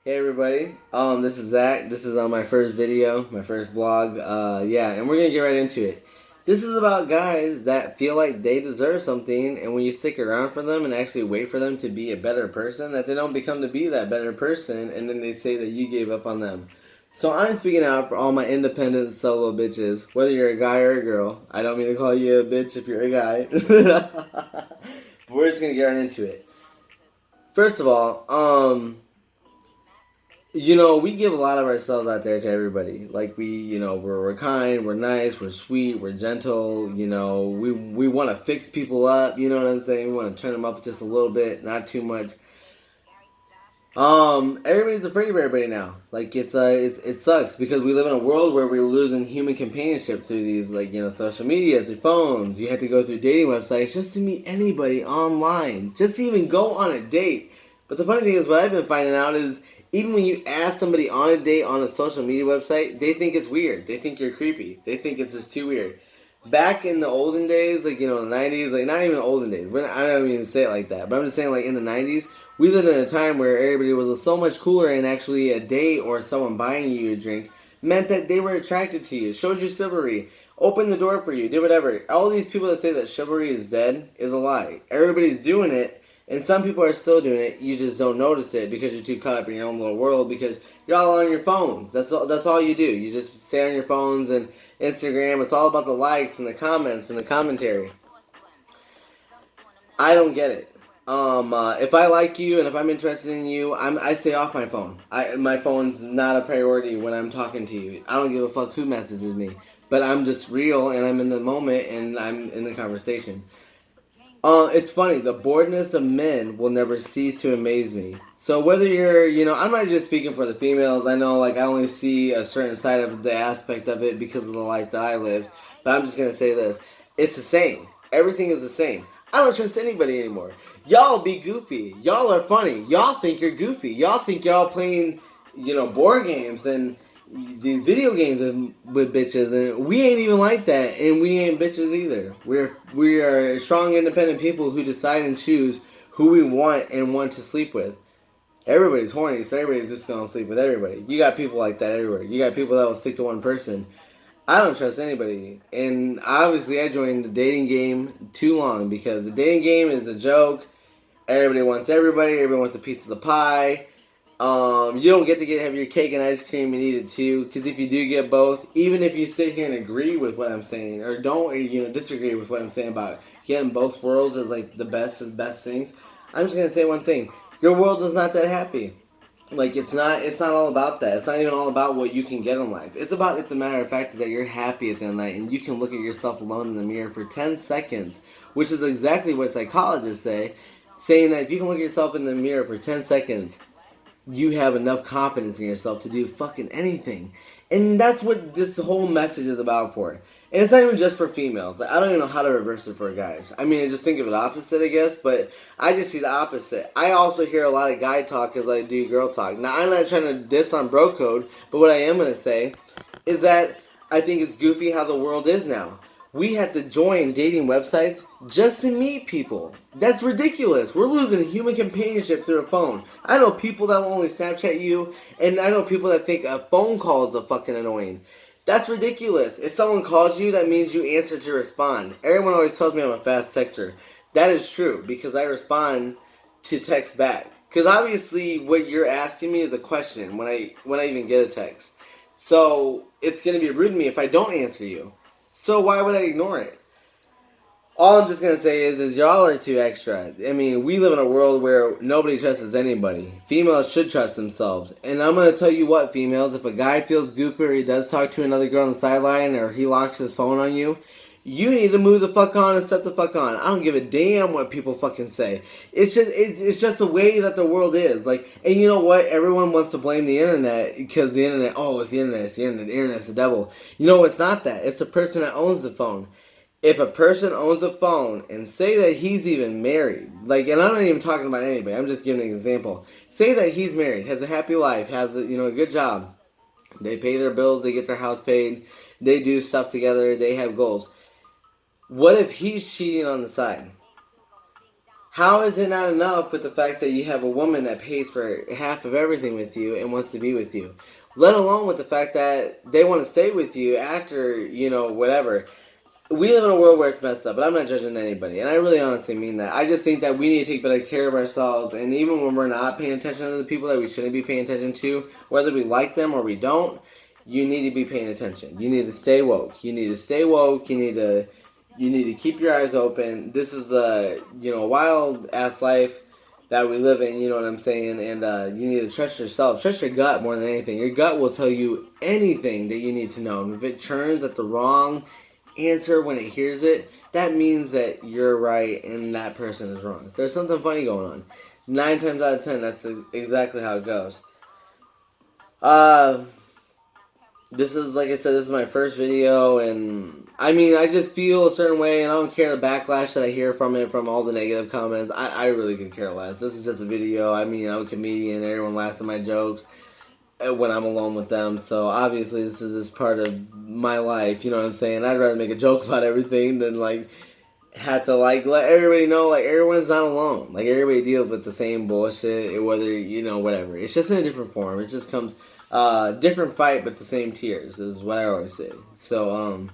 Hey everybody, this is Zach. This is on my first video, my first blog. Yeah, and we're gonna get right into it. This is about guys that feel like they deserve something, and when you stick around for them and actually wait for them to be a better person, that they don't become to be that better person, and then they say that you gave up on them. So I'm speaking out for all my independent solo bitches, whether you're a guy or a girl. I don't mean to call you a bitch if you're a guy, but we're just gonna get right into it. First of all, we give a lot of ourselves out there to everybody. Like we're kind, we're nice, we're sweet, we're gentle. We want to fix people up. You know what I'm saying? We want to turn them up just a little bit, not too much. Everybody's afraid of everybody now. Like it sucks because we live in a world where we're losing human companionship through these social media, through phones. You have to go through dating websites just to meet anybody online, just to even go on a date. But the funny thing is, what I've been finding out is even when you ask somebody on a date on a social media website, they think it's weird. They think you're creepy. They think it's just too weird. Back in the olden days, the 90s, like not even the olden days. I don't even say it like that, but I'm just saying like in the 90s, we lived in a time where everybody was so much cooler, and actually a date or someone buying you a drink meant that they were attracted to you, showed you chivalry, opened the door for you, did whatever. All these people that say that chivalry is dead is a lie. Everybody's doing it, and some people are still doing it. You just don't notice it because you're too caught up in your own little world because you're all on your phones. That's all you do. You just stay on your phones and Instagram. It's all about the likes and the comments and the commentary. I don't get it. If I like you and if I'm interested in you, I stay off my phone. My phone's not a priority when I'm talking to you. I don't give a fuck who messages me, but I'm just real and I'm in the moment and I'm in the conversation. It's funny. The boredness of men will never cease to amaze me. So whether I'm not just speaking for the females. I know, like, I only see a certain side of the aspect of it because of the life that I live. But I'm just gonna say this: it's the same. Everything is the same. I don't trust anybody anymore. Y'all be goofy. Y'all are funny. Y'all think you're goofy. Y'all think y'all playing, board games and these video games with bitches, and we ain't even like that, and we ain't bitches either. We are strong, independent people who decide and choose who we want and want to sleep with. Everybody's horny, so everybody's just gonna sleep with everybody. You got people like that everywhere. You got people that will stick to one person. I don't trust anybody, and obviously I joined the dating game too long because the dating game is a joke. Everybody wants everybody. Everybody wants a piece of the pie. You don't get to have your cake and ice cream and eat it too. Because if you do get both, even if you sit here and agree with what I'm saying, or don't, or, disagree with what I'm saying about getting both worlds as like the best of the best things, I'm just gonna say one thing: your world is not that happy. Like it's not all about that. It's not even all about what you can get in life. It's a matter of fact that you're happy at the end of the night and you can look at yourself alone in the mirror for 10 seconds, which is exactly what psychologists say, saying that if you can look at yourself in the mirror for 10 seconds, you have enough confidence in yourself to do fucking anything. And that's what this whole message is about for. And it's not even just for females. Like, I don't even know how to reverse it for guys. I mean, I just think of it opposite, I guess, but I just see the opposite. I also hear a lot of guy talk as I do girl talk. Now, I'm not trying to diss on bro code, but what I am going to say is that I think it's goofy how the world is now. We have to join dating websites just to meet people. That's ridiculous. We're losing human companionship through a phone. I know people that will only Snapchat you, and I know people that think a phone call is a fucking annoying. That's ridiculous. If someone calls you, that means you answer to respond. Everyone always tells me I'm a fast texter. That is true because I respond to text back. Because obviously, what you're asking me is a question when I even get a text. So it's gonna be rude to me if I don't answer you. So why would I ignore it? All I'm just gonna say is y'all are too extra. I mean, we live in a world where nobody trusts anybody. Females should trust themselves. And I'm gonna tell you what, females, if a guy feels goopy or he does talk to another girl on the sideline or he locks his phone on you, you need to move the fuck on and step the fuck on. I don't give a damn what people fucking say. It's just the way that the world is. Like, and you know what? Everyone wants to blame the internet because the internet. Oh, it's the internet. It's the internet. The internet's the devil. You know, it's not that. It's the person that owns the phone. If a person owns a phone and say that he's even married, like, and I'm not even talking about anybody. I'm just giving an example. Say that he's married, has a happy life, has a good job. They pay their bills. They get their house paid. They do stuff together. They have goals. What if he's cheating on the side? How is it not enough with the fact that you have a woman that pays for half of everything with you and wants to be with you? Let alone with the fact that they want to stay with you after, whatever. We live in a world where it's messed up, but I'm not judging anybody. And I really honestly mean that. I just think that we need to take better care of ourselves. And even when we're not paying attention to the people that we shouldn't be paying attention to, whether we like them or we don't, you need to be paying attention. You need to stay woke. You need to stay woke. You need to keep your eyes open. This is a wild ass life that we live in. You know what I'm saying? And you need to trust yourself. Trust your gut more than anything. Your gut will tell you anything that you need to know. And if it churns at the wrong answer when it hears it, that means that you're right and that person is wrong. There's something funny going on. 9 times out of 10, that's exactly how it goes. This is, like I said, this is my first video, and I mean, I just feel a certain way, and I don't care the backlash that I hear from it, from all the negative comments. I really could care less. This is just a video. I mean, I'm a comedian. Everyone laughs at my jokes when I'm alone with them, so obviously this is just part of my life, you know what I'm saying? I'd rather make a joke about everything than have to let everybody know everyone's not alone. Everybody deals with the same bullshit, whether whatever. It's just in a different form. It just comes different fight but the same tears is what I always say. So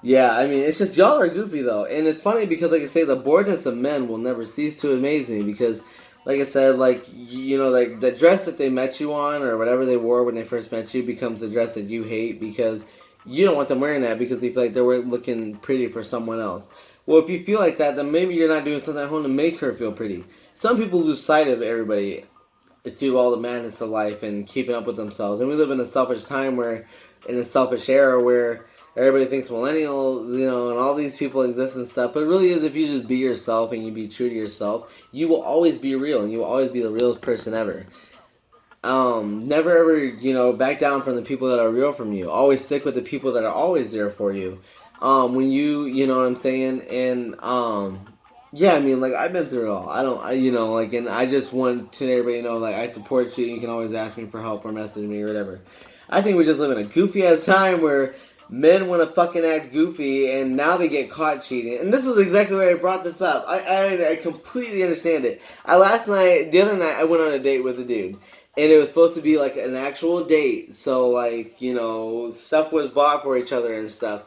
yeah, I mean, it's just y'all are goofy though, and it's funny because, like I say, the boredness of men will never cease to amaze me because, like I said, the dress that they met you on or whatever they wore when they first met you becomes the dress that you hate because you don't want them wearing that because you feel like they're looking pretty for someone else. Well, if you feel like that, then maybe you're not doing something at home to make her feel pretty. Some people lose sight of everybody through all the madness of life and keeping up with themselves. And we live in a selfish time in a selfish era where everybody thinks millennials, and all these people exist and stuff. But it really is, if you just be yourself and you be true to yourself, you will always be real and you will always be the realest person ever. Never ever, back down from the people that are real from you. Always stick with the people that are always there for you. When you know what I'm saying? And, yeah, I mean, I've been through it all. And I just want to everybody to know, I support you. You can always ask me for help or message me or whatever. I think we just live in a goofy ass time where men want to fucking act goofy and now they get caught cheating. And this is exactly why I brought this up. I completely understand it. The other night, I went on a date with a dude. And it was supposed to be an actual date. So stuff was bought for each other and stuff.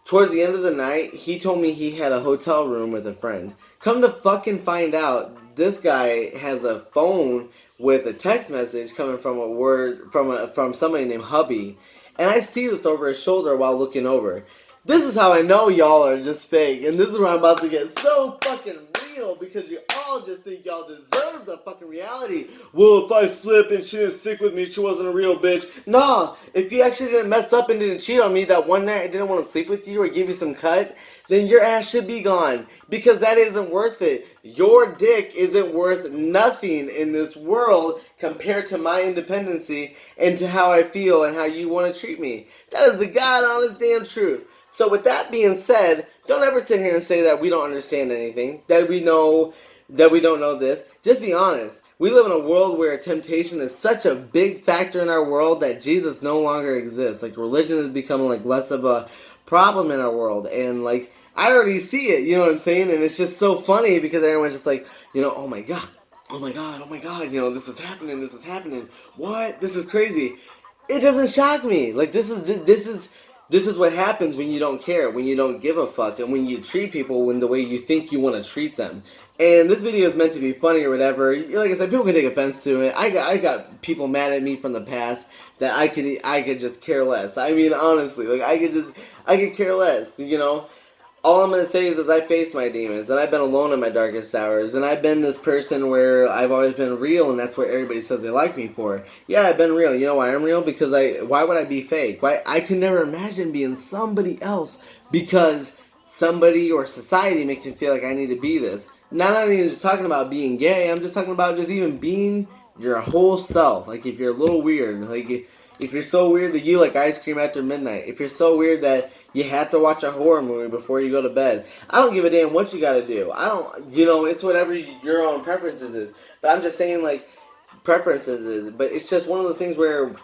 Towards the end of the night, he told me he had a hotel room with a friend. Come to fucking find out, this guy has a phone with a text message coming from somebody named Hubby. And I see this over his shoulder while looking over. This is how I know y'all are just fake. And this is where I'm about to get so fucking real because you all just think y'all deserve the fucking reality. Well, if I slip and she didn't stick with me, she wasn't a real bitch. Nah, if you actually didn't mess up and didn't cheat on me that one night and didn't want to sleep with you or give you some cut, then your ass should be gone because that isn't worth it. Your dick isn't worth nothing in this world compared to my independency and to how I feel and how you want to treat me. That is the God honest damn truth. So with that being said, don't ever sit here and say that we don't understand anything, that we don't know this. Just be honest. We live in a world where temptation is such a big factor in our world that Jesus no longer exists. Religion is becoming less of a problem in our world, and I already see it. You know what I'm saying? And it's just so funny because everyone's just oh my god, oh my god, oh my god, this is happening. What? This is crazy. It doesn't shock me. This is what happens when you don't care, when you don't give a fuck, and when you treat people in the way you think you want to treat them. And this video is meant to be funny or whatever. Like I said, people can take offense to it. I got people mad at me from the past that I could just care less. I mean, honestly, I could care less, All I'm going to say is I face my demons, and I've been alone in my darkest hours, and I've been this person where I've always been real, and that's what everybody says they like me for. Yeah, I've been real. You know why I'm real? Because why would I be fake? I could never imagine being somebody else because somebody or society makes me feel like I need to be this. Not even just talking about being gay, I'm just talking about just even being your whole self. If you're a little weird, if you're so weird that you like ice cream after midnight, if you're so weird that you have to watch a horror movie before you go to bed, I don't give a damn what you gotta do. I don't, it's whatever your own preferences is. But I'm just saying, preferences is. But it's just one of those things where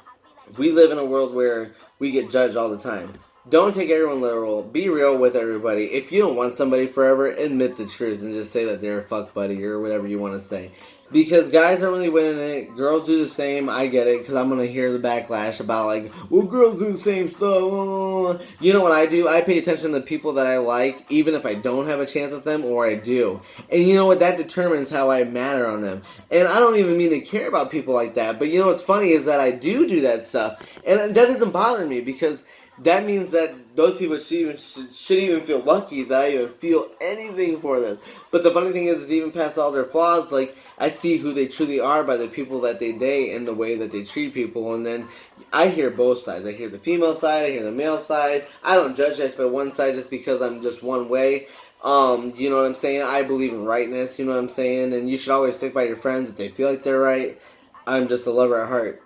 we live in a world where we get judged all the time. Don't take everyone literal. Be real with everybody. If you don't want somebody forever, admit the truth and just say that they're a fuck buddy or whatever you want to say. Because guys aren't really winning it. Girls do the same. I get it because I'm gonna hear the backlash about like, well, girls do the same stuff. You know what I do? I pay attention to the people that I like, even if I don't have a chance with them or I do. And you know what? That determines how I matter on them. And I don't even mean to care about people like that. But you know what's funny is that I do that stuff, and that doesn't bother me because that means that those people should even feel lucky that I even feel anything for them. But the funny thing is even past all their flaws, like I see who they truly are by the people that they date and the way that they treat people. And then I hear both sides. I hear the female side, I hear the male side. I don't judge just by one side just because I'm just one way. You know what I'm saying? I believe in rightness, you know what I'm saying? And you should always stick by your friends if they feel like they're right. I'm just a lover at heart.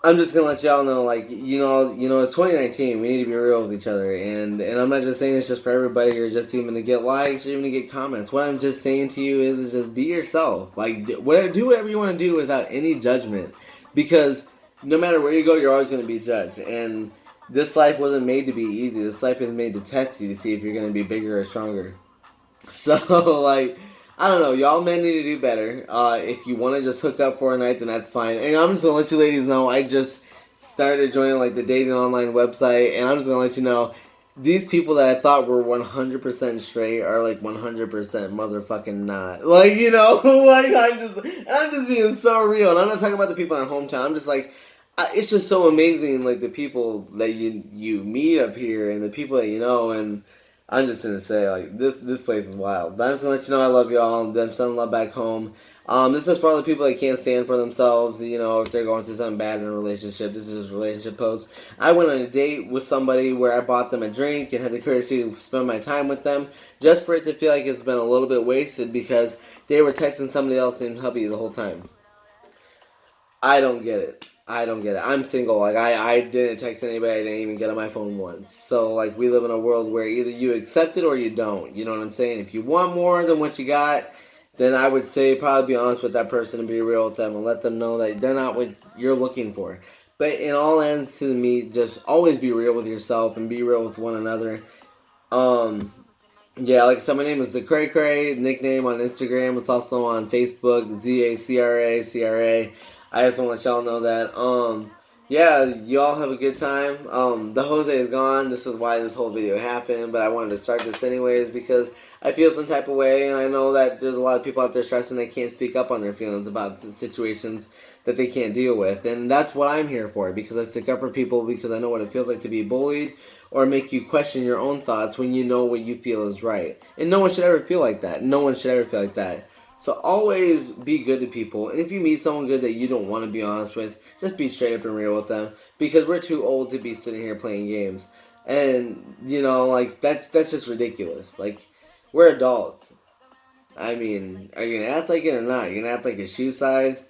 I'm just gonna let y'all know, like, it's 2019. We need to be real with each other, and I'm not just saying it's just for everybody or just even to get likes or even to get comments. What I'm just saying to you is just be yourself. Like, do whatever you want to do without any judgment, because no matter where you go, you're always gonna be judged. And this life wasn't made to be easy. This life is made to test you to see if you're gonna be bigger or stronger. So, like, I don't know. Y'all men need to do better. If you want to just hook up for a night, then that's fine. And I'm just going to let you ladies know, I just started joining, like, the dating online website. And I'm just going to let you know, these people that I thought were 100% straight are, like, 100% motherfucking not. Like, like, I'm just being so real. And I'm not talking about the people in our hometown. I'm just, like, it's just so amazing, like, the people that you meet up here and the people that you know. And I'm just gonna say, like, this place is wild. But I'm just gonna let you know I love y'all. I'm sending love back home. This is for all the people that can't stand for themselves. If they're going through something bad in a relationship, this is just relationship post. I went on a date with somebody where I bought them a drink and had the courtesy to spend my time with them, just for it to feel like it's been a little bit wasted because they were texting somebody else named hubby the whole time. I don't get it. I don't get it. I'm single. Like, I didn't text anybody. I didn't even get on my phone once. So, like, we live in a world where either you accept it or you don't. You know what I'm saying? If you want more than what you got, then I would say probably be honest with that person and be real with them and let them know that they're not what you're looking for. But in all ends to me, just always be real with yourself and be real with one another. Um, yeah, like I said, my name is the Cray Cray. Nickname on Instagram. It's also on Facebook. ZACRA. I just want to let y'all know that. Yeah, y'all have a good time. The Jose is gone. This is why this whole video happened. But I wanted to start this anyways because I feel some type of way, and I know that there's a lot of people out there stressing they can't speak up on their feelings about the situations that they can't deal with, and that's what I'm here for because I stick up for people because I know what it feels like to be bullied or make you question your own thoughts when you know what you feel is right. And no one should ever feel like that. No one should ever feel like that. So always be good to people. And if you meet someone good that you don't want to be honest with, just be straight up and real with them. Because we're too old to be sitting here playing games. And, like, that's just ridiculous. Like, we're adults. I mean, are you going to act like it or not? You're going to act like a shoe size?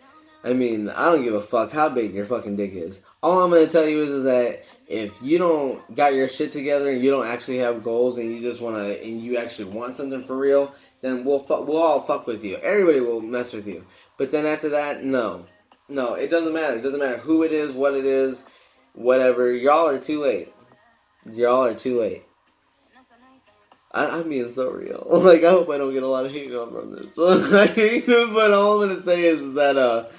I mean, I don't give a fuck how big your fucking dick is. All I'm going to tell you is that if you don't got your shit together and you don't actually have goals and you just want to, and you actually want something for real, then we'll all fuck with you. Everybody will mess with you. But then after that, no. No, it doesn't matter. It doesn't matter who it is, what it is, whatever. Y'all are too late. Y'all are too late. I'm being so real. Like, I hope I don't get a lot of hate from this. But all I'm gonna say is that,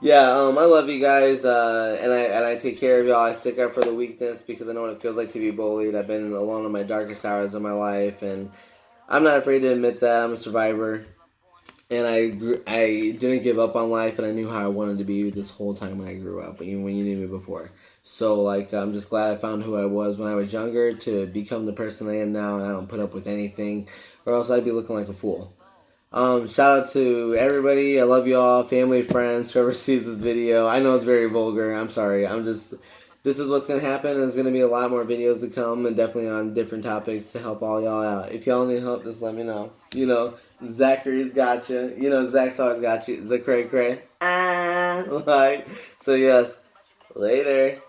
yeah, I love you guys, and I take care of y'all. I stick up for the weakness because I know what it feels like to be bullied. I've been alone in my darkest hours of my life, and I'm not afraid to admit that I'm a survivor. And I didn't give up on life, and I knew how I wanted to be this whole time when I grew up, even when you knew me before. So, like, I'm just glad I found who I was when I was younger to become the person I am now, and I don't put up with anything, or else I'd be looking like a fool. Shout out to everybody. I love you all, family, friends, whoever sees this video. I know it's very vulgar. I'm sorry. This is what's going to happen. There's going to be a lot more videos to come and definitely on different topics to help all y'all out. If y'all need help, just let me know. Zachary's got you. Zach's always got you. Zacray Cray. Like, so yes. Later.